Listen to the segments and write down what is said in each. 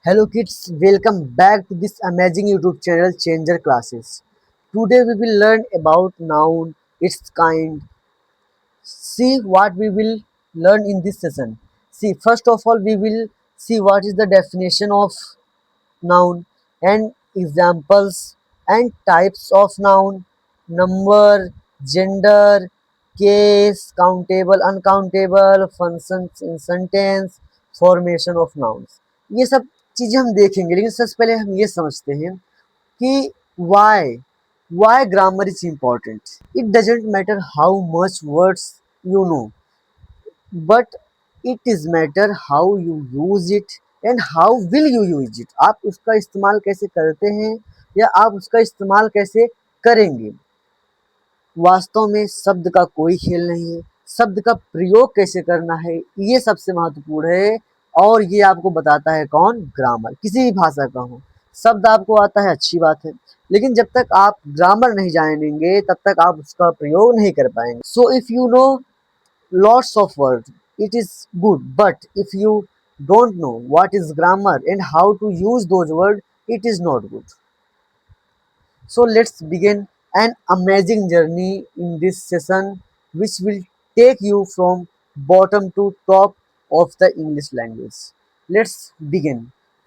Hello kids, welcome back to this amazing YouTube channel Changer Classes. Today we will learn about noun, its kind. See what we will learn in this session. See, first of all we will see what is the definition of noun and examples and types of noun, number, gender, case, countable, uncountable, functions in sentence, formation of nouns. ये सब चीजें हम देखेंगे, लेकिन सबसे पहले हम ये समझते हैं कि why grammar is important. It doesn't matter how much words you know, but it is matter how you use it and how will you use it. आप उसका इस्तेमाल कैसे करते हैं या आप उसका इस्तेमाल कैसे करेंगे। वास्तव में शब्द का कोई खेल नहीं है, शब्द का प्रयोग कैसे करना है ये सबसे महत्वपूर्ण है। और ये आपको बताता है कौन? ग्रामर। किसी भी भाषा का हो, शब्द आपको आता है अच्छी बात है, लेकिन जब तक आप ग्रामर नहीं जानेंगे तब तक आप उसका प्रयोग नहीं कर पाएंगे। So if you know lots of words, it is good, but if you don't know what is grammar and how to use those words, it is not good. So let's begin an amazing journey in this session, which will take you from bottom to top of the English language. Let's begin.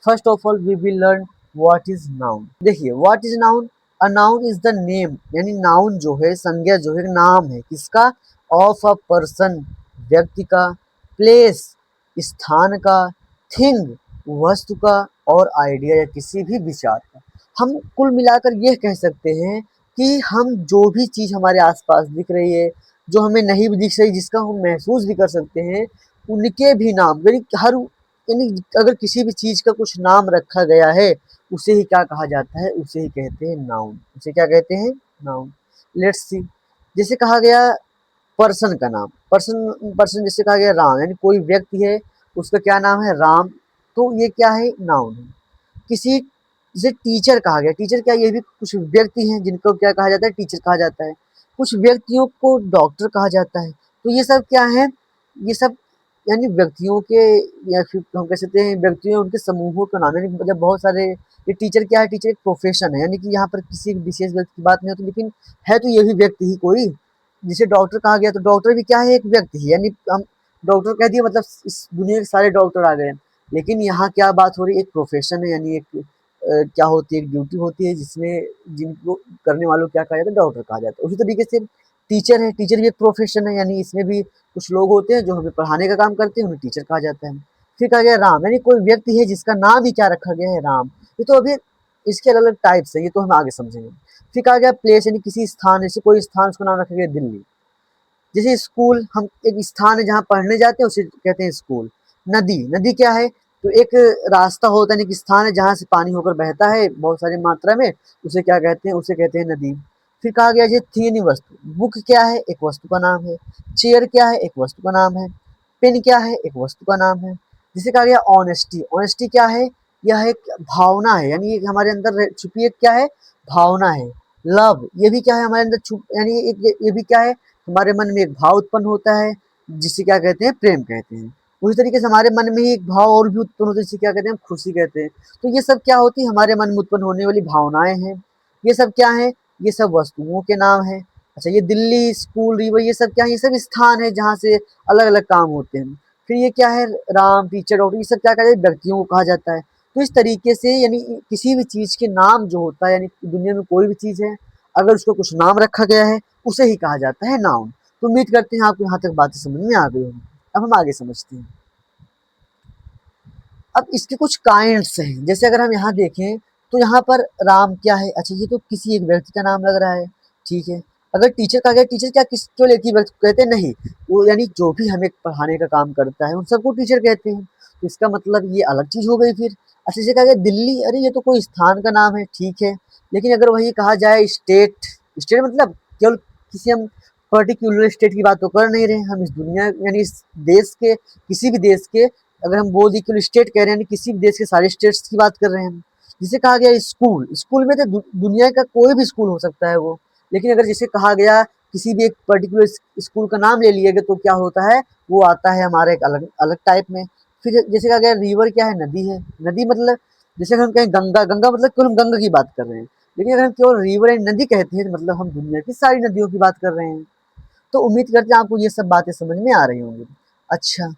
First of all, we will learn what is noun. देखिए, what is noun? A noun is the name, यानी noun जो है, संज्ञा जो है, नाम है किसका? Of a person, व्यक्ति का, place, स्थान का, thing, वस्तु का, और आइडिया या किसी भी विचार का। हम कुल मिलाकर यह कह सकते हैं कि हम जो भी चीज़ हमारे आसपास दिख रही है, जो हमें नहीं भी दिख रही, जिसका हम महसूस भी कर सकते हैं, उनके भी नाम यानी अगर किसी भी चीज़ का कुछ नाम रखा गया है, उसे ही क्या कहा जाता है? उसे ही कहते हैं नाउन। उसे क्या कहते हैं? नाउन। लेट्स सी, जैसे कहा गया पर्सन का नाम, पर्सन पर्सन जैसे कहा गया राम, यानी कोई व्यक्ति है, उसका क्या नाम है? राम। तो ये क्या है? नाउन है। किसी जैसे टीचर कहा गया, टीचर क्या, ये भी कुछ व्यक्ति हैं जिनको क्या कहा जाता है? टीचर कहा जाता है। कुछ व्यक्तियों को डॉक्टर कहा जाता है। तो ये सब क्या है? ये सब यानी व्यक्तियों के, या फिर हम कह सकते हैं व्यक्तियों उनके समूहों का नाम, यानी मतलब बहुत सारे। ये टीचर क्या है? टीचर एक प्रोफेशन है, यानी कि यहाँ पर किसी विशेष व्यक्ति की बात नहीं होती, लेकिन है तो ये भी व्यक्ति ही कोई। जिसे डॉक्टर कहा गया, तो डॉक्टर भी क्या है? एक व्यक्ति ही, यानी हम डॉक्टर कह दिए मतलब इस दुनिया के सारे डॉक्टर आ गए। लेकिन यहाँ क्या बात हो रही है? एक प्रोफेशन है, यानी एक क्या होती है? एक ड्यूटी होती है जिसमें जिनको करने वालों को क्या कहा जाता है? डॉक्टर कहा जाता है। उसी तरीके से टीचर है, टीचर भी एक प्रोफेशन है, यानी इसमें भी कुछ लोग होते हैं जो हमें पढ़ाने का काम करते हैं, उन्हें टीचर कहा जाता है। फिर कहा गया राम, यानी कोई व्यक्ति है जिसका नाम ही क्या रखा गया है? राम। ये तो अभी इसके अलग अलग टाइप्स है, ये तो हम आगे समझेंगे। फिर कहा गया प्लेस, यानी किसी स्थान, जैसे कोई स्थान, उसका नाम रखा गया दिल्ली। जैसे स्कूल, हम एक स्थान है जहाँ पढ़ने जाते हैं, उसे कहते हैं स्कूल। नदी, नदी क्या है? तो एक रास्ता होता है, एक स्थान है जहाँ से पानी होकर बहता है बहुत सारी मात्रा में, उसे क्या कहते हैं? उसे कहते हैं नदी। फिर कहा गया, जैसे थी यानी वस्तु, बुक क्या है? एक वस्तु का नाम है। चेयर क्या है? एक वस्तु का नाम है। पेन क्या है? एक वस्तु का नाम है। जिसे कहा गया ऑनेस्टी, ऑनेस्टी क्या है? यह एक भावना है, यानी एक हमारे अंदर छुपी एक क्या है? भावना है। लव, ये भी क्या है? हमारे अंदर छुप, यानी एक ये भी क्या है? हमारे मन में एक भाव उत्पन्न होता है, जिसे क्या कहते हैं? प्रेम कहते हैं। उसी तरीके से हमारे मन में ही एक भाव और भी उत्पन्न होता है, जिसे क्या कहते हैं? हम खुशी कहते हैं। तो ये सब क्या होती है? हमारे मन में उत्पन्न होने वाली भावनाएं हैं। ये सब क्या है? ये सब वस्तुओं के नाम है। अच्छा, ये दिल्ली, स्कूल, रिवर, ये सब क्या है? ये सब स्थान है जहाँ से अलग अलग काम होते हैं। फिर ये क्या है? राम, टीचर, डॉक्टर, ये सब क्या कहते हैं? व्यक्तियों को कहा जाता है। तो इस तरीके से यानी किसी भी चीज के नाम जो होता है, यानी दुनिया में कोई भी चीज है, अगर उसको कुछ नाम रखा गया है, उसे ही कहा जाता है नाउन। तो उम्मीद करते हैं आपको यहाँ तक बातें समझ में आ गई होंगी। अब हम आगे समझते हैं। अब इसके कुछ काइंड्स हैं, जैसे अगर हम यहाँ देखें तो यहाँ पर राम क्या है? अच्छा, ये तो किसी एक व्यक्ति का नाम लग रहा है, ठीक है। अगर टीचर कहा गया, टीचर क्या किस केवल एक ही व्यक्ति को कहते हैं? नहीं, वो यानी जो भी हमें पढ़ाने का काम करता है उन सबको टीचर कहते हैं। तो इसका मतलब ये अलग चीज हो गई। फिर अच्छा, जैसे कहा गया दिल्ली, अरे ये तो कोई स्थान का नाम है, ठीक है। लेकिन अगर वही कहा जाए स्टेट, स्टेट मतलब केवल किसी हम पर्टिकुलर स्टेट की बात तो कर नहीं रहे, हम इस दुनिया यानी इस देश के, किसी भी देश के, अगर हम बोल दी केवल स्टेट कह रहे हैं, किसी भी देश के सारे स्टेट्स की बात कर रहे हैं। जिसे कहा गया स्कूल, स्कूल में तो दुनिया का कोई भी स्कूल हो सकता है वो। लेकिन अगर जिसे कहा गया किसी भी एक पर्टिकुलर स्कूल का नाम ले लिया गया, तो क्या होता है? वो आता है हमारे एक अलग अलग टाइप में। फिर जैसे कहा गया रिवर क्या है, नदी है। नदी मतलब जैसे अगर हम कहें गंगा, गंगा मतलब केवल हम गंगा की बात कर रहे हैं। लेकिन अगर हम केवल रिवर एंड नदी कहते हैं तो मतलब हम दुनिया की सारी नदियों की बात कर रहे हैं। तो उम्मीद करते हैं आपको ये सब बातें समझ में आ रही होंगी। अच्छा,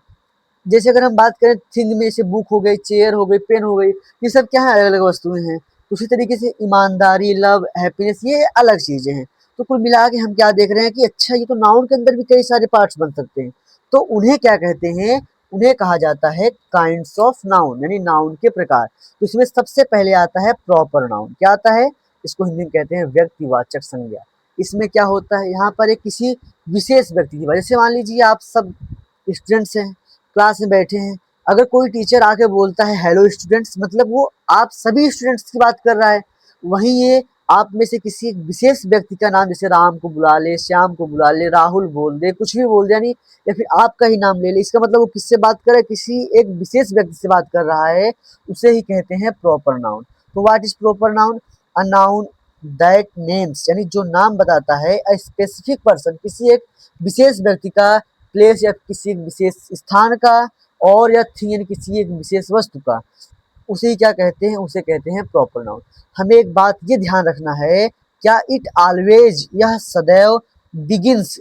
जैसे अगर हम बात करें थिंग में, जैसे बुक हो गई, चेयर हो गई, पेन हो गई, ये सब क्या है, अलग अलग वस्तुएं हैं। उसी तरीके से ईमानदारी, लव, हैप्पीनेस, ये अलग चीजें हैं। तो कुल मिला के हम क्या देख रहे हैं कि अच्छा ये तो नाउन के अंदर भी कई सारे पार्ट्स बन सकते हैं। तो उन्हें क्या कहते हैं, उन्हें कहा जाता है काइंड्स ऑफ नाउन, यानी नाउन के प्रकार। तो इसमें सबसे पहले आता है प्रॉपर नाउन। क्या आता है, इसको हिंदी में कहते हैं व्यक्तिवाचक संज्ञा। इसमें क्या होता है, यहाँ पर एक किसी विशेष व्यक्ति की वजह से, मान लीजिए आप सब स्टूडेंट्स हैं, क्लास में बैठे हैं, अगर कोई टीचर आके बोलता है हेलो स्टूडेंट्स, मतलब वो आप सभी स्टूडेंट्स की बात कर रहा है। वहीं ये आप में से किसी एक विशेष व्यक्ति का नाम, जैसे राम को बुला ले, श्याम को बुला ले, राहुल बोल दे, कुछ भी बोल दे, यानी या फिर आपका ही नाम ले ले, इसका मतलब वो किससे बात कर रहा है, किसी एक विशेष व्यक्ति से बात कर रहा है। उसे ही कहते हैं प्रॉपर नाउन। तो what is proper noun? A noun that names, यानी जो नाम बताता है अ स्पेसिफिक पर्सन, किसी एक विशेष व्यक्ति का, प्लेस या किसी एक विशेष स्थान का, और या थिंग यानी किसी एक विशेष वस्तु का, उसे क्या कहते हैं, उसे कहते हैं प्रॉपर नाउन। हमें एक बात ये ध्यान रखना है, क्या इट ऑलवेज, यह सदैव बिगिंस,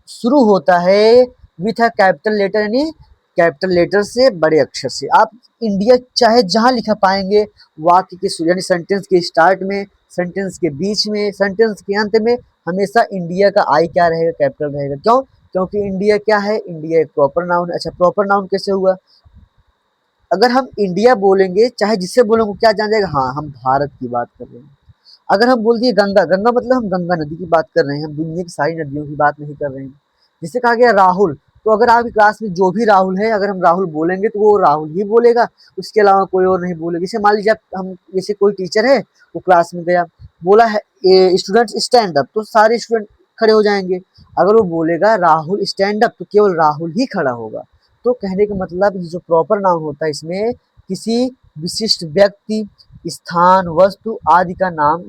शुरू होता है विथ अ कैपिटल लेटर, यानी कैपिटल लेटर से, बड़े अक्षर से। आप इंडिया चाहे जहां लिखा पाएंगे, वाक्य के शुरू यानी सेंटेंस के स्टार्ट में, सेंटेंस के बीच में, सेंटेंस के अंत में, हमेशा इंडिया का आई क्या रहेगा, कैपिटल रहेगा। क्यों? क्योंकि इंडिया क्या है, इंडिया एक प्रॉपर नाउन है। अच्छा, प्रॉपर नाउन कैसे हुआ? अगर हम इंडिया बोलेंगे, चाहे जिससे बोलेंगे, क्या जान जाएगा, हाँ हम भारत की बात कर रहे हैं। अगर हम बोल दिए गंगा, गंगा मतलब हम गंगा नदी की बात कर रहे हैं, हम दुनिया की सारी नदियों की बात नहीं कर रहे हैं। जिससे कहा गया राहुल, तो अगर आपकी क्लास में जो भी राहुल है, अगर हम राहुल बोलेंगे तो वो राहुल ही बोलेगा, उसके अलावा कोई और नहीं बोलेगा। जैसे मान लीजिए हम, जैसे कोई टीचर है, वो क्लास में गया, बोला है स्टूडेंट स्टैंड अप, तो सारे स्टूडेंट खड़े हो जाएंगे। अगर वो बोलेगा राहुल स्टैंड अप, तो केवल राहुल ही खड़ा होगा। तो कहने का मतलब ये जो प्रॉपर नाउन होता है, इसमें किसी विशिष्ट व्यक्ति, स्थान, वस्तु आदि का नाम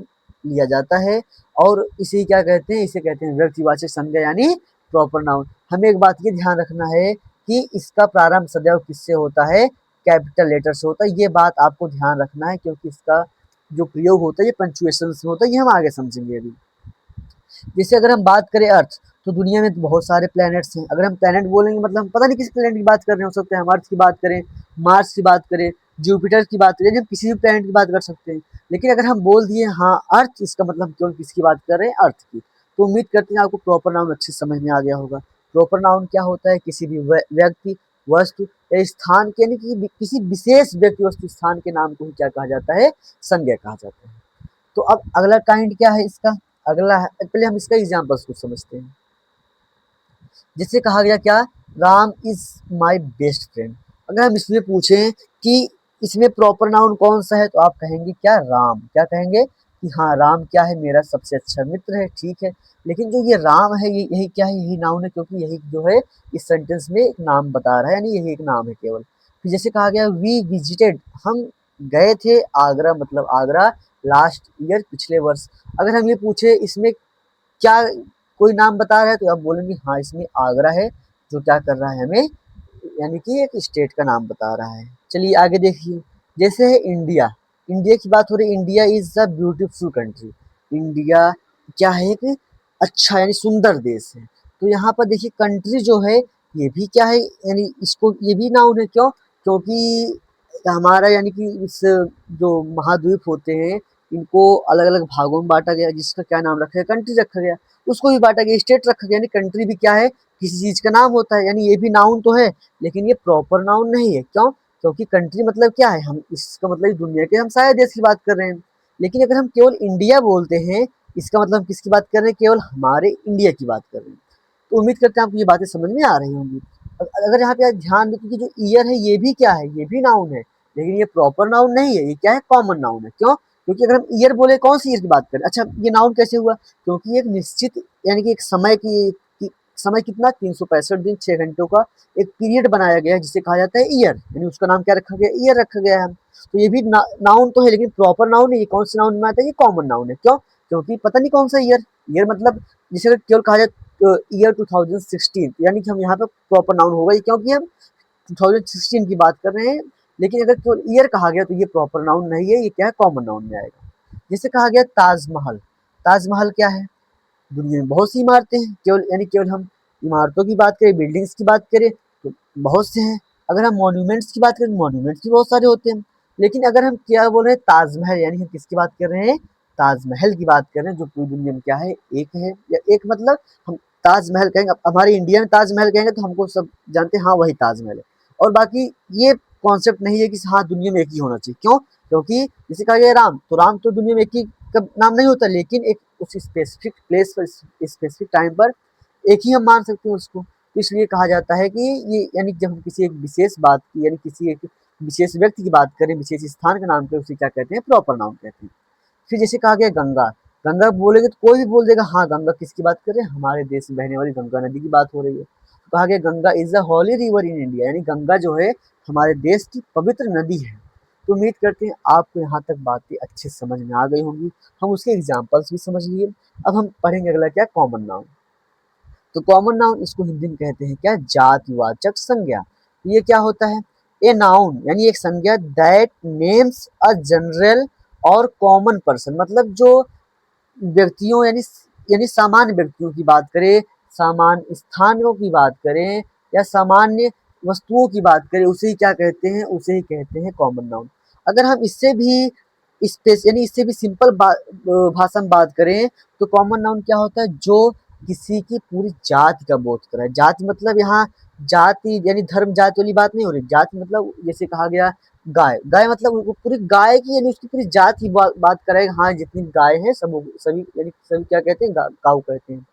लिया जाता है, और इसे क्या कहते हैं, इसे कहते हैं व्यक्तिवाचक संज्ञा, यानी प्रॉपर नाउन। हमें एक बात ये ध्यान रखना है कि इसका प्रारंभ सदैव किससे होता है, कैपिटल लेटर से होता है। ये बात आपको ध्यान रखना है, क्योंकि इसका जो प्रयोग होता है ये पंचुएशन से होता है, ये हम आगे समझेंगे अभी। जैसे अगर हम बात करें अर्थ, तो दुनिया में बहुत सारे प्लैनेट्स हैं। अगर हम प्लैनेट बोलेंगे मतलब हम पता नहीं किस प्लैनेट की बात कर रहे हैं, हो सकता है हम अर्थ की बात करें, मार्स की बात करें, जुपिटर की बात करें, हम किसी भी प्लैनेट की बात कर सकते हैं। लेकिन अगर हम बोल दिए हाँ अर्थ, इसका मतलब हम केवल किसकी बात कर रहे हैं, अर्थ की। तो उम्मीद करते हैं आपको प्रॉपर नाउन अच्छे समझ में आ गया होगा। प्रॉपर नाउन क्या होता है, किसी भी व्यक्ति, वस्तु या स्थान के, यानी कि किसी विशेष व्यक्ति, वस्तु, स्थान के नाम को ही क्या कहा जाता है, संज्ञा कहा जाता है। तो अब अगला काइंड क्या है इसका, अगला है, पहले हम इसका एग्जाम्पल्स को समझते हैं। जिससे कहा गया क्या, Ram is my best friend. अगर हम इसमें पूछें कि इसमें प्रॉपर नाउन कौन सा है, तो आप कहेंगे क्या, राम। क्या कहेंगे कि हाँ राम क्या है, मेरा सबसे अच्छा मित्र है, ठीक है। लेकिन जो ये राम है, ये यही क्या है, यही नाउन है, क्योंकि यही जो है इस सेंटेंस में एक नाम बता रहा है, यानी यही एक नाम है केवल। फिर जैसे कहा गया वी विजिटेड, हम गए थे आगरा, मतलब आगरा लास्ट ईयर, पिछले वर्ष। अगर हम ये पूछे इसमें क्या कोई नाम बता रहा है, तो आप बोलेंगे हाँ इसमें आगरा है, जो क्या कर रहा है हमें, यानी कि एक स्टेट का नाम बता रहा है। चलिए आगे देखिए, जैसे है इंडिया, इंडिया की बात हो रही है, India is a beautiful country. India क्या है, एक अच्छा यानी सुंदर देश है। तो यहाँ पर देखिए कंट्री जो है, ये भी क्या है, यानी इसको ये भी नाउन है। क्यों? क्योंकि हमारा यानी कि इस जो महाद्वीप होते हैं, इनको अलग अलग भागों में बांटा गया, जिसका क्या नाम रखा गया, कंट्री रखा गया। उसको भी बांटा गया, स्टेट रखा गया, यानी कंट्री भी क्या है, किसी चीज का नाम होता है, यानी ये भी नाउन तो है, लेकिन ये प्रॉपर नाउन नहीं है। क्यों? क्योंकि कंट्री मतलब क्या है, हम इसका मतलब दुनिया के हम सारे देश की बात कर रहे हैं। लेकिन अगर हम केवल इंडिया बोलते हैं, इसका मतलब हम किसकी बात कर रहे हैं, केवल हमारे इंडिया की बात कर रहे हैं। तो उम्मीद करते हैं आपको ये बातें समझ में आ रही होंगी। अगर यहाँ पे ध्यान दें कि जो ईयर है, ये भी क्या है, ये भी नाउन है, लेकिन ये प्रॉपर नाउन नहीं है, ये क्या है, कॉमन नाउन है। क्यों? क्योंकि अगर हम ईयर बोले, कौन सी ईयर की बात करें, अच्छा ये नाउन कैसे हुआ, क्योंकि एक निश्चित यानी कि एक समय की समय कितना, 365 दिन 6 घंटों का एक पीरियड बनाया गया है, जिसे कहा जाता है ईयर, यानी उसका नाम क्या रखा गया, ईयर रखा गया है। तो ये भी नाउन तो है, लेकिन प्रॉपर नाउन है। ये कौन से नाउन में आता है, ये कॉमन नाउन है। क्यों? क्योंकि पता नहीं कौन सा ईयर, ईयर मतलब जिसे केवल कहा जाए ईयर 2016, यानी कि हम यहाँ पे प्रॉपर नाउन होगा ये, क्योंकि हम 2016 की बात कर रहे हैं, लेकिन अगर केवल ईयर कहा गया तो ये प्रॉपर नाउन नहीं है, ये क्या है, कॉमन नाउन में आएगा। जैसे कहा गया ताजमहल, ताजमहल क्या है, दुनिया में बहुत सी इमारतें हैं, केवल यानी केवल हम इमारतों की बात करें, बिल्डिंग्स की बात करें तो बहुत से हैं। अगर हम मॉन्यूमेंट्स की बात करें तो मॉन्यूमेंट्स भी बहुत सारे होते हैं। लेकिन अगर हम क्या बोल रहे हैं, ताजमहल, यानी हम किसकी बात कर रहे हैं, ताजमहल की बात कर रहे हैं, जो पूरी दुनिया में क्या है, एक है। या एक मतलब हम ताजमहल कहेंगे, अब हमारे इंडिया में ताजमहल कहेंगे तो हमको सब जानते हैं हाँ वही ताजमहल है। और बाकी ये कॉन्सेप्ट नहीं है कि हाँ दुनिया में एक ही होना चाहिए, क्यों, क्योंकि जैसे कहा गया राम, तो राम तो दुनिया में एक ही का नाम नहीं होता, लेकिन एक उस स्पेसिफिक प्लेस पर, स्पेसिफिक टाइम पर एक ही हम मान सकते हैं उसको। तो इसलिए कहा जाता है कि ये, यानी जब हम किसी एक विशेष बात की, यानी किसी एक विशेष व्यक्ति की बात करें, विशेष स्थान का नाम करें, उसे क्या कहते हैं, प्रॉपर नाउन कहते हैं। फिर जैसे कहा गया गंगा, गंगा बोलेंगे तो कोई भी बोल देगा हाँ गंगा किसकी बात कर रहे हैं, हमारे देश में बहने वाली गंगा नदी की बात हो रही है। तो कहा गया Ganga is the Holi river in India, यानी गंगा जो है हमारे देश की पवित्र नदी है। तो उम्मीद करते हैं आपको यहाँ तक बातें अच्छे से समझ में आ गई होंगी, हम उसके एग्जाम्पल्स भी समझ लिए। अब हम पढ़ेंगे अगला क्या, कॉमन नाउन। तो कॉमन नाउन इसको हिंदी में कहते हैं क्या, जातिवाचक संज्ञा। ये क्या होता है, ए नाउन यानी एक संज्ञा दैट नेम्स अ जनरल और कॉमन पर्सन, मतलब जो व्यक्तियों यानी सामान्य व्यक्तियों की बात करें, सामान्य स्थानों की बात करें, या सामान्य वस्तुओं की बात करें, उसे ही क्या कहते हैं, उसे ही कहते हैं कॉमन नाउन। अगर हम इससे भी स्पेस यानी इससे भी सिंपल भाषा में बात करें तो कॉमन नाउन क्या होता है, जो किसी की पूरी जाति का बोध कराए। जाति मतलब यहाँ जाति यानी धर्म जाति वाली बात नहीं हो रही, जाति मतलब जैसे कहा गया गाय, गाय मतलब वो पूरी गाय की यानी उसकी पूरी जात की बात करें, हाँ जितनी गाय है सब सभी यानी सभी क्या कहते हैं, काऊ कहते हैं।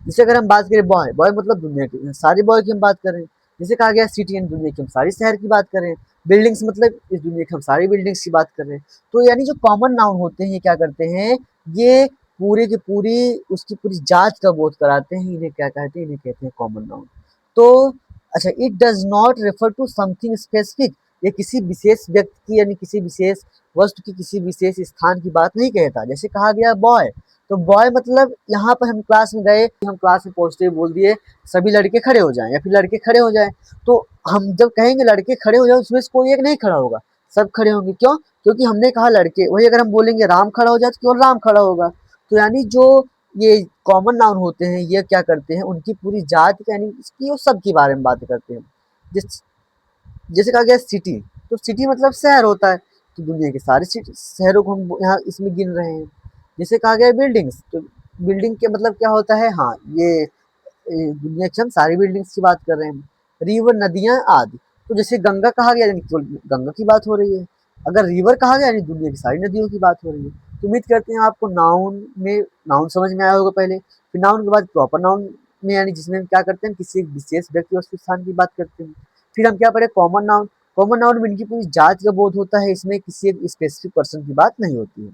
जैसे अगर हम बात करें बॉय, बॉय मतलब दुनिया के सारे बॉय की हम बात करें। जैसे कहा गया सिटी यानी दुनिया की हम सारी शहर की बात करें। बिल्डिंग्स मतलब इस दुनिया की हम सारी बिल्डिंग्स की बात कर रहे हैं। तो यानी जो कॉमन नाउन होते हैं ये क्या करते हैं, ये पूरे की पूरी उसकी पूरी जात का बोध कराते हैं, इन्हें क्या कहते हैं, इन्हें कहते हैं कॉमन नाउन। तो अच्छा, it does not refer to something specific, ये किसी विशेष व्यक्ति की यानी किसी विशेष वस्तु की किसी विशेष स्थान की बात नहीं कहता। जैसे कहा गया बॉय, तो बॉय मतलब यहाँ पर हम क्लास में गए, हम क्लास में पहुंचते हुए बोल दिए सभी लड़के खड़े हो जाएं या फिर लड़के खड़े हो जाएं, तो हम जब कहेंगे लड़के खड़े हो जाए उसमें से कोई एक नहीं खड़ा होगा, सब खड़े होंगे, क्यों, क्योंकि हमने कहा लड़के। वही अगर हम बोलेंगे राम खड़ा हो जाए तो केवल राम खड़ा होगा। तो यानी जो ये कॉमन नाउन होते हैं ये क्या करते हैं, उनकी पूरी जात यानी इसकी वो सब के बारे में बात करते हैं। जिस जैसे कहा गया सिटी, तो सिटी मतलब शहर होता है, तो दुनिया के सारे शहरों को हम यहाँ इसमें गिन रहे हैं। जैसे कहा गया बिल्डिंग्स, तो बिल्डिंग के मतलब क्या होता है, हाँ ये दुनिया की हम सारी बिल्डिंग्स की बात कर रहे हैं। रिवर नदियां आदि, तो जैसे गंगा कहा गया यानी केवल गंगा की बात हो रही है। अगर रिवर कहा गया यानी दुनिया की सारी नदियों की बात हो रही है। तो उम्मीद करते हैं आपको नाउन समझ में आया होगा पहले। फिर नाउन के बाद प्रॉपर नाउन में यानी जिसमें हम क्या करते हैं, किसी एक विशेष व्यक्ति वस्तु स्थान की बात करते हैं। फिर हम क्या पढ़े, कॉमन नाउन। कॉमन नाउन में इनकी पूरी जात का बोध होता है, इसमें किसी एक स्पेसिफिक पर्सन की बात नहीं होती है।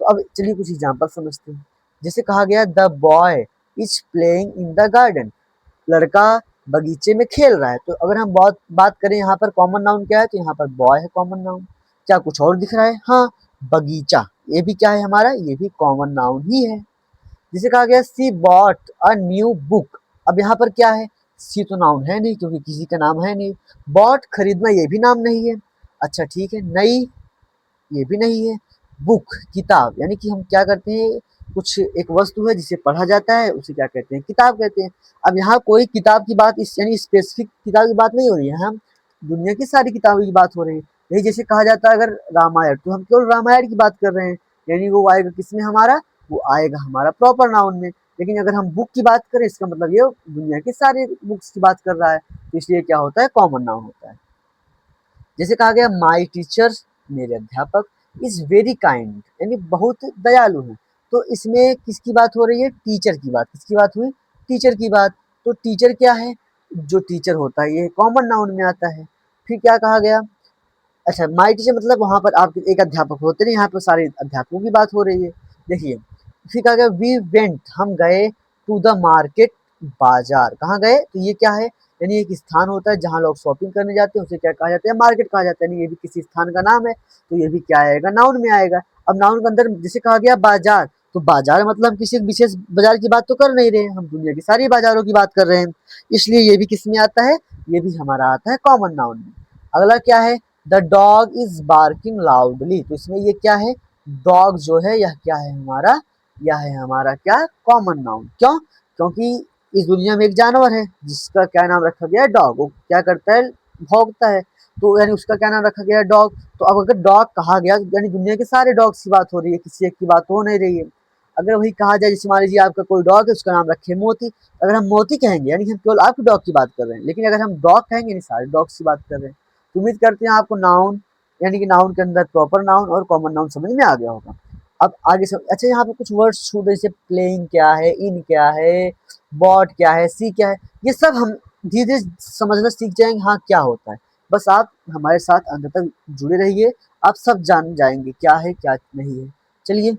तो अब चलिए कुछ एग्जाम्पल समझते हैं। जैसे कहा गया the boy is playing in the garden, लड़का बगीचे में खेल रहा है। तो अगर हम बात बात करें यहाँ पर कॉमन नाउन क्या है, तो यहाँ पर बॉय है कॉमन नाउन। क्या कुछ और दिख रहा है, हाँ बगीचा, ये भी क्या है हमारा, ये भी कॉमन नाउन ही है। जिसे कहा गया सी बॉट अ न्यू बुक, अब यहाँ पर क्या है, सी तो नाउन है नहीं क्योंकि किसी का नाम है नहीं। बॉट खरीदना, ये भी नाम नहीं है। अच्छा ठीक है, नई, ये भी नहीं है। बुक किताब, यानी कि हम क्या करते हैं, कुछ एक वस्तु है जिसे पढ़ा जाता है उसे क्या कहते हैं, किताब कहते हैं। अब यहाँ कोई किताब की बात इस यानी स्पेसिफिक किताब की बात नहीं हो रही है, हम दुनिया की सारी किताबों की बात हो रही है। यही जैसे कहा जाता है अगर रामायण, तो हम केवल रामायण की बात कर रहे हैं, यानी वो आएगा किसमें हमारा, वो आएगा हमारा प्रॉपर नाउन में। लेकिन अगर हम बुक की बात करें इसका मतलब ये दुनिया के सारे बुक्स की बात कर रहा है, तो इसलिए क्या होता है, कॉमन नाउन होता है। जैसे कहा गया माई टीचर, मेरे अध्यापक, इज वेरी काइंड, यानी बहुत दयालु है। तो इसमें किसकी बात हो रही है, टीचर की बात, किसकी बात हुई, टीचर की बात। तो टीचर क्या है, जो टीचर होता है ये कॉमन नाउन में आता है। फिर क्या कहा गया, अच्छा माई टीचर मतलब वहां पर आप एक अध्यापक होते नहीं, यहाँ पर सारे अध्यापकों की बात हो रही है। देखिए फिर कहा गया वी वेंट, हम गए, टू द मार्केट, बाजार, कहाँ गए, तो ये क्या है, यानी एक स्थान होता है जहाँ लोग शॉपिंग करने जाते हैं, उसे क्या कहा जाता है, मार्केट कहा जाता है। यानी ये भी किसी स्थान का नाम है, तो ये भी क्या आएगा, नाउन में आएगा। अब नाउन के अंदर जैसे कहा गया बाजार, तो बाजार मतलब हम किसी विशेष बाजार की बात तो कर नहीं रहे हैं, हम दुनिया की सारी बाजारों की बात कर रहे हैं, इसलिए ये भी किस में आता है, ये भी हमारा आता है कॉमन नाउन में। अगला क्या है, the dog is barking loudly, तो इसमें ये क्या है, डॉग जो है यह क्या है हमारा, यह है हमारा क्या, कॉमन नाउन। क्यों, क्योंकि इस दुनिया में एक जानवर है जिसका क्या नाम रखा गया है, डॉग। वो क्या करता है, भौंकता है, तो यानी उसका क्या नाम रखा गया है, डॉग। तो अब अगर डॉग कहा गया यानी दुनिया के सारे डॉग्स की बात हो रही है, किसी एक की बात हो नहीं रही है। अगर वही कहा जाए, जैसे मान लीजिए आपका कोई डॉग है, उसका नाम रखे मोती, अगर हम मोती कहेंगे यानी हम केवल आपके डॉग की बात कर रहे हैं, लेकिन अगर हम डॉग कहेंगे यानी सारे डॉग्स की बात कर रहे हैं। तो उम्मीद करते हैं आपको नाउन यानी कि नाउन के अंदर प्रॉपर नाउन और कॉमन नाउन समझ में आ गया होगा। अब आगे सब अच्छा, यहाँ पे कुछ वर्ड्स छूट जैसे प्लेइंग क्या है, इन क्या है, बॉट क्या है, सी क्या है, ये सब हम धीरे धीरे समझना सीख जाएंगे, हाँ क्या होता है। बस आप हमारे साथ अंत तक जुड़े रहिए, आप सब जान जाएंगे क्या है क्या नहीं है। चलिए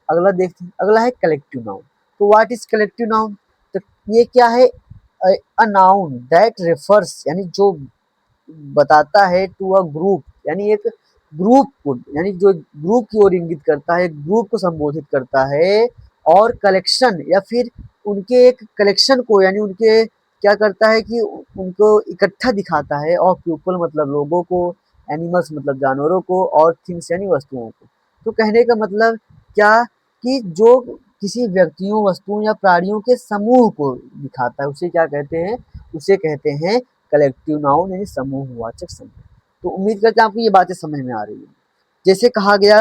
अगला देखते हैं। अगला है कलेक्टिव नाउन। तो व्हाट इज कलेक्टिव नाउन, तो ये क्या है, अ नाउन दैट रेफर्स यानी जो बताता है टू अ ग्रुप, यानी एक ग्रुप को, यानी जो ग्रुप की ओर इंगित करता है, एक ग्रुप को संबोधित करता है। और कलेक्शन या फिर उनके एक कलेक्शन को, यानी उनके क्या करता है कि उनको इकट्ठा दिखाता है। और पीपल मतलब लोगों को, एनिमल्स मतलब जानवरों को, और थिंग्स यानी वस्तुओं को। तो कहने का मतलब क्या, कि जो किसी व्यक्तियों, वस्तुओं या प्राणियों के समूह को दिखाता है, उसे क्या कहते हैं, उसे कहते हैं कलेक्टिव नाउन यानी समूहवाचक संज्ञा। तो उम्मीद करते हैं आपको ये बातें समझ में आ रही है। जैसे कहा गया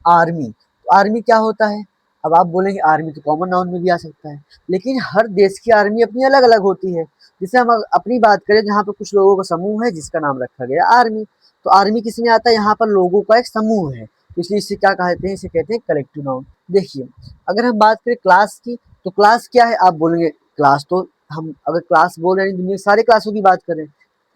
आर्मी, तो आर्मी क्या होता है, अब आप बोलेंगे आर्मी तो कॉमन नाउन में भी आ सकता है, लेकिन हर देश की आर्मी अपनी अलग अलग होती है। जैसे हम अपनी बात करें, जहाँ पर कुछ लोगों का समूह है जिसका नाम रखा गया आर्मी। तो आर्मी किस में आता है, यहाँ पर लोगों का एक समूह है, तो इसलिए इसे क्या कहते हैं, इसे कहते हैं कलेक्टिव नाउन। देखिए अगर हम बात करें क्लास की, तो क्लास क्या है, आप बोलेंगे क्लास तो, हम अगर क्लास बोल रहे हैं दुनिया के सारे क्लासों की बात करें,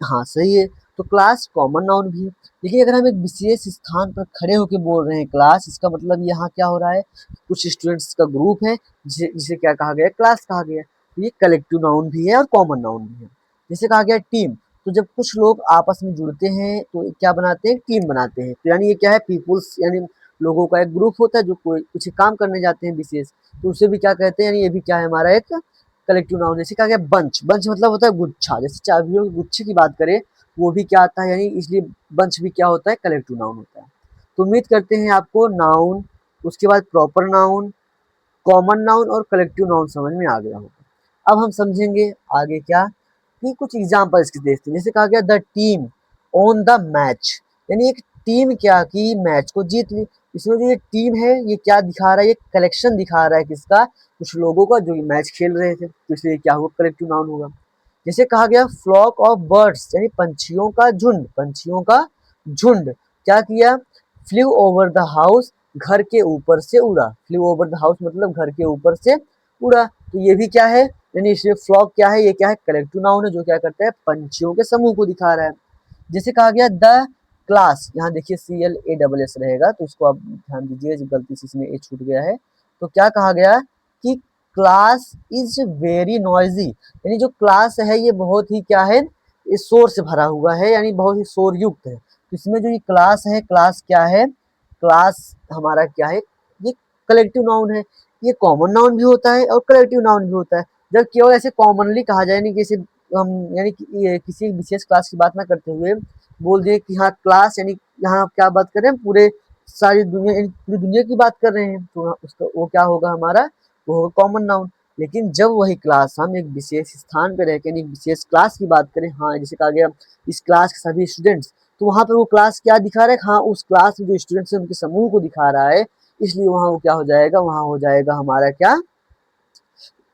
हाँ सही है, तो क्लास कॉमन नाउन भी है। देखिए अगर हम एक विशेष स्थान पर खड़े होकर बोल रहे हैं क्लास, इसका मतलब यहाँ क्या हो रहा है, कुछ स्टूडेंट्स का ग्रुप है जिसे जिसे क्या कहा गया है, क्लास कहा गया है। तो ये कलेक्टिव नाउन भी है और कॉमन नाउन भी है। जैसे कहा गया टीम, तो जब कुछ लोग आपस में जुड़ते हैं तो क्या बनाते हैं, टीम बनाते हैं। तो यानी ये क्या है, पीपुल्स यानी लोगों का एक ग्रुप होता है जो कोई कुछ काम करने जाते हैं विशेष, तो उसे भी क्या कहते हैं, यानी ये भी क्या है हमारा एक कलेक्टिव नाउन। जैसे कहा गया बंच, बंच मतलब होता है गुच्छा, जैसे चाबियों के गुच्छे की बात करें, वो भी क्या आता है, यानी इसलिए बंच भी क्या होता है, कलेक्टिव नाउन होता है। तो उम्मीद करते हैं आपको नाउन, उसके बाद प्रॉपर नाउन, कॉमन नाउन और कलेक्टिव नाउन समझ में आ गया होगा। अब हम समझेंगे आगे क्या, कि कुछ एग्जाम्पल इसके देखते हैं। जैसे कहा गया the team on the match, यानी एक टीम क्या की, मैच को जीत ली। इसमें जो ये टीम है ये क्या दिखा रहा है, ये कलेक्शन दिखा रहा है किसका, कुछ लोगों का जो मैच खेल रहे थे, तो इसलिए क्या होगा, कलेक्टिव नाउन होगा। जैसे कहा गया फ्लॉक ऑफ बर्ड्स, यानी पंछियों का झुंड, पंछियों का झुंड क्या किया, फ्लू ओवर द हाउस, घर के ऊपर से उड़ा। फ्लू ओवर द हाउस मतलब घर के ऊपर से उड़ा, तो ये भी क्या है, यानी इसमें फ्लॉक क्या है, ये क्या है, कलेक्टिव नाउन है जो क्या करता है, पंछियों के समूह को दिखा रहा है। जैसे कहा गया द क्लास, यहाँ देखिए CLASS रहेगा, तो इसको आप ध्यान दीजिए, गलती से इसमें ए छूट गया है। तो क्या कहा गया कि क्लास इज वेरी नॉइजी, यानी जो क्लास है ये बहुत ही क्या है, ये शोर से भरा हुआ है, यानी बहुत ही शोर युक्त है। तो इसमें जो ये क्लास है, क्लास क्या है, क्लास हमारा क्या है, ये कलेक्टिव नाउन है। ये कॉमन नाउन भी होता है और कलेक्टिव नाउन भी होता है। जब केवल ऐसे कॉमनली कहा जाए, नहीं किसी हम यानी कि ये किसी विशेष क्लास की बात ना करते हुए बोल दिए कि हाँ क्लास, यानी यहाँ आप क्या बात कर रहे हैं, पूरे सारी दुनिया यानी पूरी दुनिया की बात कर रहे हैं, तो उसका वो क्या होगा हमारा, वो होगा कॉमन नाउन। लेकिन जब वही क्लास हम एक विशेष स्थान पे रह के एक विशेष क्लास की बात करें, हाँ जैसे कहा गया इस क्लास के सभी स्टूडेंट्स, तो वहाँ पे वो क्लास क्या दिखा रहा है, हाँ उस क्लास में जो स्टूडेंट्स है उनके समूह को दिखा रहा है, इसलिए वहाँ वो क्या हो जाएगा, वहाँ हो जाएगा हमारा क्या,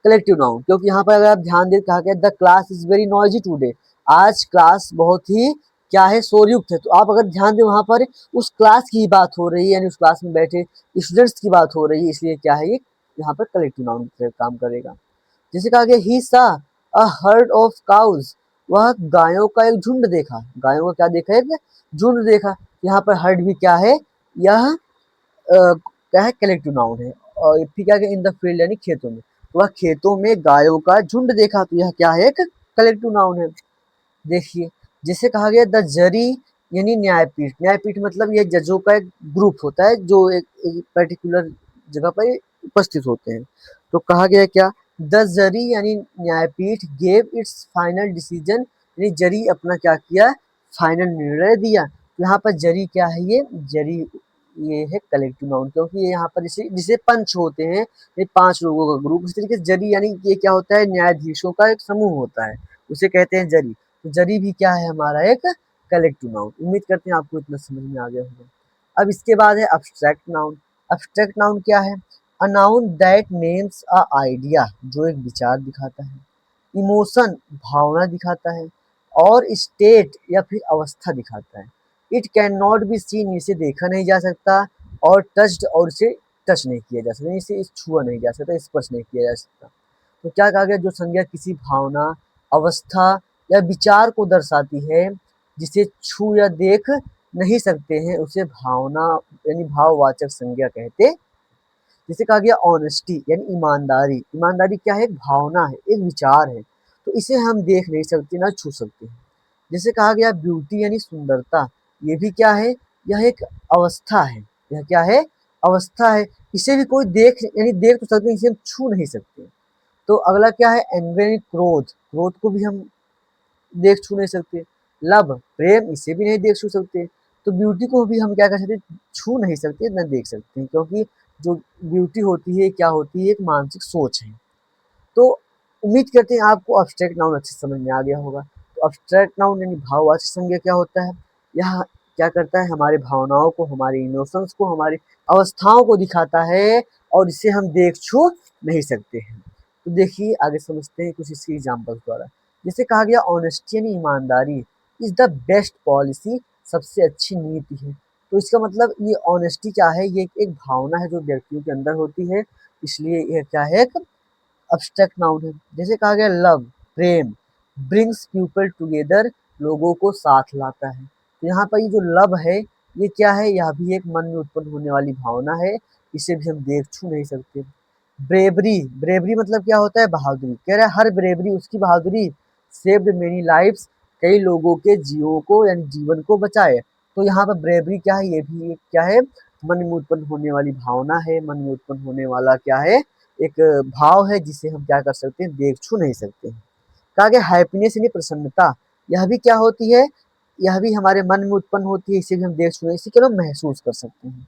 कलेक्टिव नाउन। क्योंकि यहाँ पर अगर आप ध्यान दें, कहा गया the class is very noisy today, आज क्लास बहुत ही क्या है, शोरयुक्त है। तो आप अगर ध्यान दें, वहाँ पर उस क्लास की बात हो रही है, यानी उस क्लास में बैठे स्टूडेंट्स की बात हो रही है, इसलिए क्या है, ये यहाँ पर कलेक्टिव नाउन काम करेगा। जैसे कहा गया ही सा अ हर्ड ऑफ काउज, वह गायों का एक झुंड देखा, गायों का क्या देखा, एक झुंड देखा। यहाँ पर हर्ड भी क्या है, यह क्या है, कलेक्टिव नाउन है। और फिर क्या इन द फील्ड यानी खेतों में, वह खेतों में गायों का झुंड देखा, तो यह क्या है, एक कलेक्टिव नाउन है। देखिए जिसे कहा गया द जरी, यानी न्यायपीठ, न्यायपीठ मतलब ये जजों का एक ग्रुप होता है जो एक पर्टिकुलर जगह पर उपस्थित होते हैं। तो कहा गया क्या, द जरी यानी न्यायपीठ गेव इट्स फाइनल डिसीजन, यानी जरी अपना क्या किया, फाइनल निर्णय दिया। तो यहाँ पर जरी क्या है, ये जरी ये है कलेक्टिव नाउन, क्योंकि ये यहाँ पर जैसे जिसे पंच होते हैं, ये 5 लोगों का ग्रुप, इस तरीके से जरी यानी ये क्या होता है, न्यायाधीशों का एक समूह होता है, उसे कहते हैं जरी। तो जरी भी क्या है, हमारा एक कलेक्टिव नाउन। उम्मीद करते हैं आपको इतना समझ में आ गया होगा। अब इसके बाद है अब्स्ट्रैक्ट नाउन। अब्स्ट्रैक्ट नाउन क्या है, a noun that names a idea, जो एक विचार दिखाता है, इमोशन भावना दिखाता है, और स्टेट या फिर अवस्था दिखाता है। It can not be seen, इसे देखा नहीं जा सकता, और टच्ड, और इसे टच नहीं किया जा सकता, इसे छुआ नहीं जा सकता, स्पर्श नहीं किया जा सकता। तो क्या कहा गया, जो संज्ञा किसी भावना, अवस्था या विचार को दर्शाती है, जिसे छू या देख नहीं सकते हैं, उसे भावना यानी भाववाचक संज्ञा कहते। जैसे कहा गया ऑनेस्टी यानी ईमानदारी, ईमानदारी क्या है, एक भावना है, एक विचार है, तो इसे हम देख नहीं सकते ना छू सकते हैं। जैसे कहा गया ब्यूटी यानी सुंदरता, ये भी क्या है, यह एक अवस्था है, यह क्या है, अवस्था है, इसे भी कोई देख यानी देख तो सकते हैं, इसे हम छू नहीं सकते। तो अगला क्या है, एंगर यानी क्रोध, क्रोध को भी हम देख छू नहीं सकते। लव प्रेम, इसे भी नहीं देख छू सकते। तो ब्यूटी को भी हम क्या कर सकते, छू नहीं सकते न देख सकते हैं, क्योंकि जो ब्यूटी होती है क्या होती है, एक मानसिक सोच है। तो उम्मीद करते हैं आपको अब्स्ट्रैक्ट नाउन अच्छे से समझ में आ गया होगा। तो अब्स्ट्रैक्ट नाउन यानी भाववाचक संज्ञा क्या होता है, यह क्या करता है, हमारी भावनाओं को, हमारी इमोशंस को, हमारी अवस्थाओं को दिखाता है, और इसे हम देख छू नहीं सकते हैं। तो देखिए आगे समझते हैं कुछ इसके एग्जाम्पल्स द्वारा। जैसे कहा गया ऑनेस्टी यानी ईमानदारी इज द बेस्ट पॉलिसी, सबसे अच्छी नीति है। तो इसका मतलब ये ऑनेस्टी क्या है, ये एक भावना है जो व्यक्तियों के अंदर होती है, इसलिए यह क्या है, एक अब्स्ट्रैक्ट नाउन है। जैसे कहा गया लव प्रेम ब्रिंग्स पीपल टुगेदर, लोगों को साथ लाता है। तो यहाँ पर ये जो लव है, ये क्या है, यह भी एक मन में उत्पन्न होने वाली भावना है, इसे भी हम देख छू नहीं सकते। ब्रेवरी, ब्रेवरी मतलब क्या होता है, बहादुरी, कह रहा है हर ब्रेवरी उसकी बहादुरी, सेव्ड मेनी लाइव्स, कई लोगों के जीवों को यानी जीवन को बचाए। तो यहाँ पर ब्रेवरी क्या है, ये भी एक क्या है, मन में उत्पन्न होने वाली भावना है, मन में उत्पन्न होने वाला क्या है, एक भाव है, जिसे हम क्या कर सकते हैं, देख छू नहीं सकते हैं। कहा गया हैप्पीनेस यानी प्रसन्नता, यह भी क्या होती है, यह भी हमारे मन में उत्पन्न होती है, इसे भी हम देख छू नहीं, इसे केवल महसूस कर सकते हैं।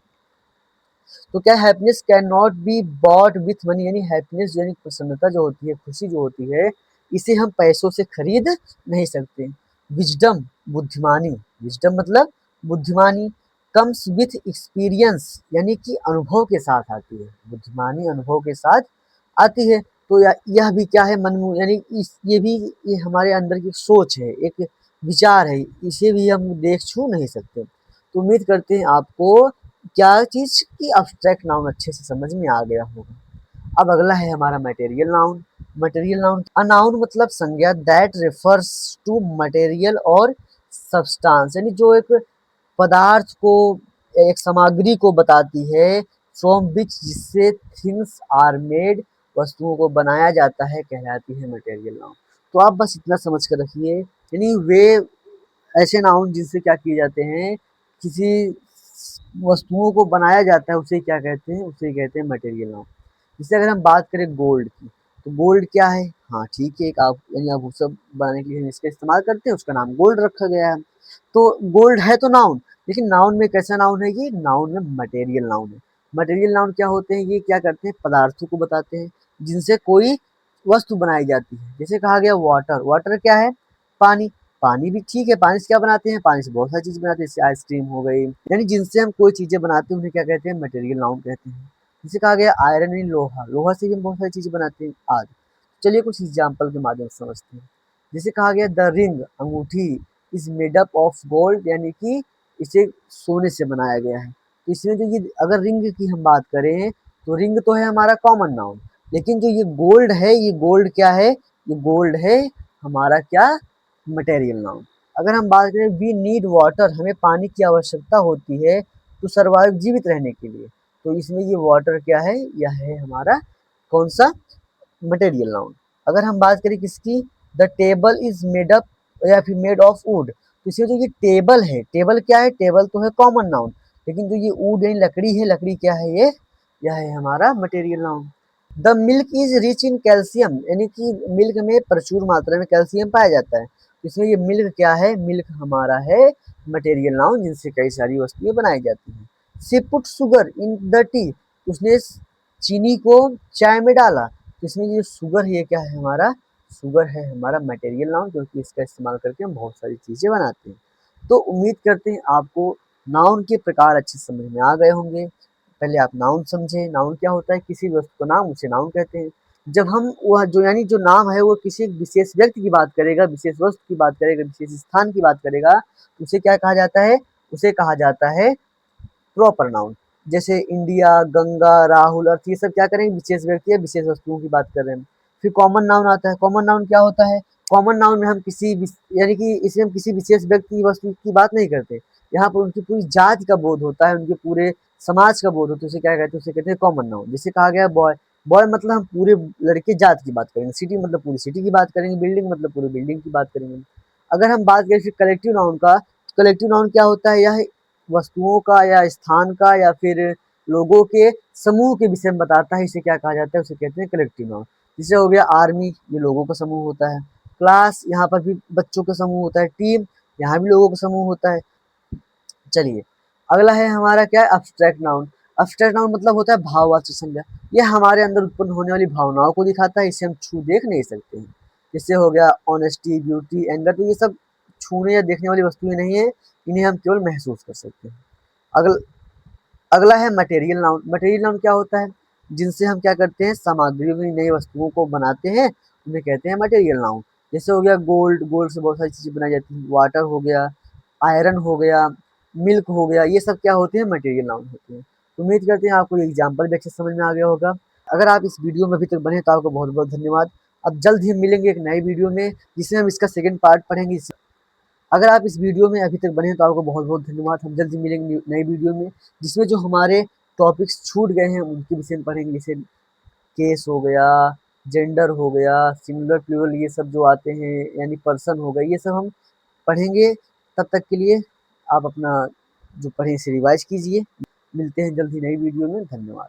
तो क्या happiness can not be bought with money, यानी हैप्पीनेस यानी प्रसन्नता जो होती है, खुशी जो होती है, इसे हम पैसों से खरीद नहीं सकते। विजडम बुद्धिमानी, विजडम मतलब बुद्धिमानी, कम्स विथ एक्सपीरियंस यानी कि अनुभव के साथ आती है, बुद्धिमानी अनुभव के साथ आती है। तो यह भी क्या है, मन में यानी ये भी ये हमारे अंदर की सोच है, एक विचार है, इसे भी हम देख छू नहीं सकते। तो उम्मीद करते हैं आपको क्या चीज़ की अब्स्ट्रैक्ट नाउन अच्छे से समझ में आ गया होगा। अब अगला है हमारा material noun. Material noun, a noun मतलब संज्ञा दैट रेफर्स टू मटेरियल और सब्सटेंस, यानी जो एक पदार्थ को, एक सामग्री को बताती है, फ्रॉम विच जिससे थिंग्स आर मेड, वस्तुओं को बनाया जाता है, कहलाती है मटेरियल नाउन। तो आप बस इतना समझ कर रखिए, यानी वे ऐसे नाउन जिनसे क्या किए जाते हैं, किसी वस्तुओं को बनाया जाता है, उसे क्या कहते हैं, उसे कहते हैं मटेरियल नाउन। जैसे अगर हम बात करें गोल्ड की, तो गोल्ड क्या है, हाँ ठीक है, एक आप यानी आभूषण बनाने के लिए हम इसका इस्तेमाल करते हैं, उसका नाम गोल्ड रखा गया है। तो गोल्ड है तो नाउन, लेकिन नाउन में कैसा नाउन है, ये नाउन में मटेरियल नाउन है। मटेरियल नाउन क्या होते हैं, ये क्या करते हैं, पदार्थों को बताते हैं जिनसे कोई वस्तु बनाई जाती है। जैसे कहा गया वाटर, वाटर क्या है, पानी, पानी भी ठीक है, पानी से क्या बनाते हैं, पानी से बहुत सारी चीज़ बनाते हैं, जैसे आइसक्रीम हो गई, यानी जिनसे हम कोई चीज़ें बनाते हैं, उन्हें क्या कहते हैं, मटेरियल नाउन कहते हैं। जैसे कहा गया आयरन यानी लोहा, लोहा से भी हम बहुत सारी चीज़ें बनाते हैं आज। चलिए कुछ एग्जाम्पल के माध्यम से समझते हैं। जैसे कहा गया द रिंग अंगूठी is made up of gold, यानी कि इसे सोने से बनाया गया है। तो इसमें जो ये अगर रिंग की हम बात करें, तो रिंग तो है हमारा कॉमन नाउन, लेकिन जो ये गोल्ड है, ये गोल्ड क्या है, ये गोल्ड है हमारा क्या, मटेरियल नाउन। अगर हम बात करें वी नीड वाटर, हमें पानी की आवश्यकता होती है टू सर्वाइव, जीवित रहने के लिए, तो इसमें ये वाटर क्या है, यह है हमारा कौन सा, मटेरियल नाउन। अगर हम बात करें किसकी, the table is made up या फिर मेड ऑफ वुड, तो इसमें जो ये टेबल है, टेबल क्या है, टेबल तो है कॉमन नाउन, लेकिन जो ये वुड यानी लकड़ी है, लकड़ी क्या है ये, यह है हमारा material noun. The milk is rich in calcium, यानी कि मिल्क में प्रचुर मात्रा में कैल्शियम पाया जाता है। तो इसमें ये मिल्क क्या है, मिल्क हमारा है मटेरियल नाउन जिनसे कई सारी वस्तुएं बनाई जाती हैं। She put sugar in the T, उसने चीनी को चाय में डाला। तो इसमें ये शुगर है, ये क्या है हमारा, शुगर है हमारा मटेरियल नाउन, क्योंकि इसका इस्तेमाल करके हम बहुत सारी चीजें बनाते हैं। तो उम्मीद करते हैं आपको नाउन के प्रकार अच्छे समझ में आ गए होंगे। पहले आप नाउन समझे, नाउन क्या होता है, किसी भी वस्तु का नाम उसे नाउन कहते हैं। जब हम वह जो यानी जो नाम है वो किसी विशेष व्यक्ति की बात करेगा, विशेष वस्तु की बात करेगा, विशेष स्थान की बात करेगा, तो उसे क्या कहा जाता है, उसे कहा जाता है प्रॉपर नाउन। जैसे इंडिया, गंगा, राहुल, अर्थ, ये सब क्या करेंगे, विशेष व्यक्ति या विशेष वस्तुओं की बात कर रहे हैं। फिर कॉमन नाउन आता है। कॉमन नाउन क्या होता है, कॉमन नाउन में हम यानी कि इसमें हम किसी विशेष व्यक्ति वस्तु की बात नहीं करते। यहाँ पर उनकी पूरी जाति का बोध होता है, उनके पूरे समाज का बोध होता है, उसे क्या कहते हैं, उसे कहते हैं कॉमन नाउन। जैसे कहा गया बॉय, बॉय मतलब हम पूरे लड़के जात की बात करेंगे, सिटी मतलब पूरी सिटी की बात करेंगे, बिल्डिंग मतलब पूरी बिल्डिंग की बात करेंगे। अगर हम बात करें फिर कलेक्टिव नाउन का, कलेक्टिव नाउन क्या होता है, यह वस्तुओं का या स्थान का या फिर लोगों के समूह के विषय में बताता है। इसे क्या कहा जाता है, उसे कहते हैं कलेक्टिव नाउन। जैसे हो गया आर्मी, ये लोगों का समूह होता है। क्लास, यहाँ पर भी बच्चों का समूह होता है। टीम, यहाँ भी लोगों का समूह होता है। चलिए, अगला है हमारा क्या है, अब्स्ट्रैक्ट नाउन। अब्स्ट्रैक्ट नाउन मतलब होता है भाववाचक संज्ञा। ये हमारे अंदर उत्पन्न होने वाली भावनाओं को दिखाता है, इसे हम छू देख नहीं सकते हैं। जैसे हो गया ऑनेस्टी, ब्यूटी, एंगर, तो ये सब छूने या देखने वाली वस्तुएं नहीं है, इन्हें हम केवल महसूस कर सकते हैं। अगल अगला है मटेरियल नाउन। मटेरियल नाउन क्या होता है, जिनसे हम क्या करते हैं, सामग्रियों की नई वस्तुओं को बनाते हैं, उन्हें कहते हैं मटेरियल नाउन। जैसे हो गया गोल्ड, गोल्ड से बहुत सारी चीजें बनाई जाती हैं। वाटर हो गया, आयरन हो गया, मिल्क हो गया, ये सब क्या होते हैं, मटेरियल नाउन होते हैं। तो उम्मीद करते हैं आपको ये एग्जाम्पल भी अच्छे से समझ में आ गया होगा। अगर आप इस वीडियो में अभी तक बने तो आपको बहुत बहुत धन्यवाद। अब जल्द ही मिलेंगे एक नई वीडियो में, जिसमें हम इसका सेकंड पार्ट पढ़ेंगे। अगर आप इस वीडियो में अभी तक बने हैं तो आपको बहुत बहुत धन्यवाद। हम जल्द ही मिलेंगे नई वीडियो में, जिसमें जो हमारे टॉपिक्स छूट गए हैं उनके विषय में पढ़ेंगे। जैसे केस हो गया, जेंडर हो गया, सिंगुलर प्लूरल, ये सब जो आते हैं, यानी पर्सन हो गए, ये सब हम पढ़ेंगे। तब तक के लिए आप अपना जो पढ़े इसे रिवाइज कीजिए। मिलते हैं जल्द ही नई वीडियो में। धन्यवाद।